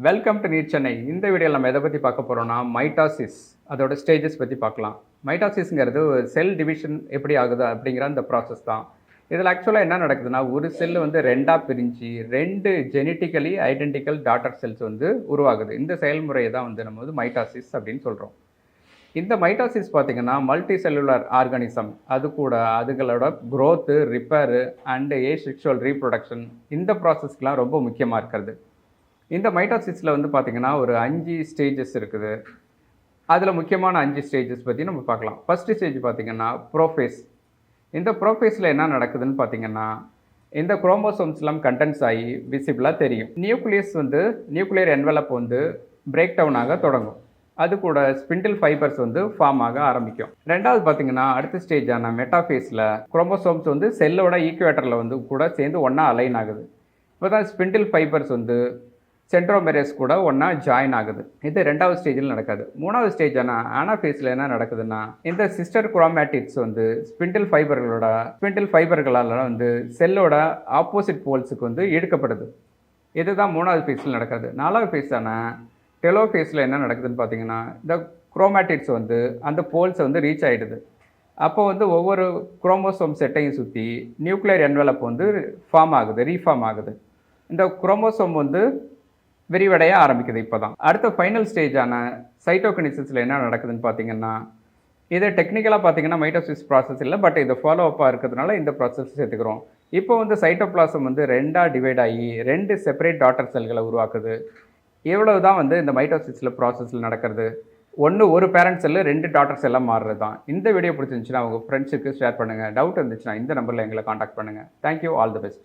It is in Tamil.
Welcome to NEET Chennai. இந்த வீடியோவில் நம்ம எதை பற்றி பார்க்க போகிறோம்னா மைட்டாசிஸ் அதோட ஸ்டேஜஸ் பற்றி பார்க்கலாம். மைட்டாசிஸ்ங்கிறது செல் டிவிஷன் எப்படி ஆகுது அப்படிங்கிற அந்த ப்ராசஸ் தான். இதில் ஆக்சுவலாக என்ன நடக்குதுன்னா, ஒரு செல் வந்து ரெண்டாக பிரிஞ்சு 2 ஜெனட்டிக்கலி ஐடென்டிக்கல் டாட்டர் செல்ஸ் வந்து உருவாகுது. இந்த செயல்முறையை தான் வந்து நம்ம வந்து மைட்டாசிஸ் அப்படின்னு சொல்கிறோம். இந்த மைட்டாசிஸ் பார்த்திங்கன்னா மல்டி செல்லுலர் ஆர்கானிசம், அது கூட அதுகளோட growth, repair and asexual reproduction, இந்த ப்ராசஸ்க்கெலாம் ரொம்ப முக்கியமாக இருக்கிறது. இந்த மைட்டாசிஸில் வந்து பார்த்திங்கன்னா ஒரு 5 ஸ்டேஜஸ் இருக்குது. அதில் முக்கியமான 5 ஸ்டேஜஸ் பற்றி நம்ம பார்க்கலாம். ஃபஸ்ட்டு ஸ்டேஜ் பார்த்திங்கன்னா ப்ரோஃபேஸ். இந்த ப்ரோஃபேஸில் என்ன நடக்குதுன்னு பார்த்திங்கன்னா, இந்த குரோமோசோம்ஸ்லாம் கண்டென்ஸ் ஆகி விசிபிளாக தெரியும். நியூக்ளியஸ் வந்து நியூக்ளியர் என்வலப் வந்து பிரேக் டவுன் ஆக தொடங்கும். அது கூட ஸ்பிண்டில் ஃபைபர்ஸ் வந்து ஃபார்ம் ஆக ஆரம்பிக்கும். ரெண்டாவது பார்த்திங்கன்னா அடுத்த ஸ்டேஜான மெட்டாஃபேஸில் குரோமோசோம்ஸ் வந்து செல்லோட ஈக்குவேட்டரில் வந்து கூட சேர்ந்து ஒன்றா அலைன் ஆகுது. இப்போ தான் ஸ்பிண்டில் ஃபைபர்ஸ் வந்து சென்ட்ரோமெரேஸ் கூட ஒன்றா ஜாயின் ஆகுது. இது 2வது ஸ்டேஜில் நடக்காது. 3வது ஸ்டேஜான ஆனாஃபேஸில் என்ன நடக்குதுன்னா, இந்த சிஸ்டர் குரோமேட்டிட்ஸ் வந்து ஸ்பிண்டில் ஃபைபர்களால் வந்து செல்லோட ஆப்போசிட் போல்ஸுக்கு வந்து இழுக்கப்படுது. இதுதான் 3வது ஃபேஸில் நடக்காது. 4வது ஃபேஸான டெலோஃபேஸில் என்ன நடக்குதுன்னு பார்த்தீங்கன்னா, இந்த குரோமேட்டிட்ஸ் வந்து அந்த போல்ஸை வந்து ரீச் ஆகிடுது. அப்போ வந்து ஒவ்வொரு குரோமோசோம் செட்டையும் சுற்றி நியூக்ளியர் என்வலப் வந்து ரீஃபார்ம் ஆகுது. இந்த குரோமோசோம் வந்து விரிவடைய ஆரம்பிக்குது. இப்போ தான் அடுத்த ஃபைனல் ஸ்டேஜான சைட்டோகினிசிஸில் என்ன நடக்குதுன்னு பார்த்தீங்கன்னா, இதை டெக்னிக்கலாக பார்த்தீங்கன்னா மைட்டோசிஸ் ப்ராசஸ் இல்லை, பட் இது ஃபாலோ அப்பாக இருக்கிறதுனால இந்த ப்ராசஸ் சேர்த்துக்கிறோம். இப்போ வந்து சைட்டோபிளாசம் வந்து 2ஆக டிவைட் ஆகி 2 செப்பரேட் டாட்டர் செல்களை உருவாக்குது. இவ்வளவு தான் வந்து இந்த மைட்டோசிஸில் ப்ராசஸில் நடக்கிறது. ஒரு பேரண்ட் செல்லு 2 டாட்டர் செல்லாக மாறுறது தான். இந்த வீடியோ பிடிச்சிருந்துச்சுன்னா உங்கள் ஃப்ரெண்ட்ஸுக்கு ஷேர் பண்ணுங்கள். டவுட் இருந்துச்சுன்னா இந்த நம்பரில் எங்களை காண்டாக்ட் பண்ணுங்கள். தேங்க்யூ. All the best.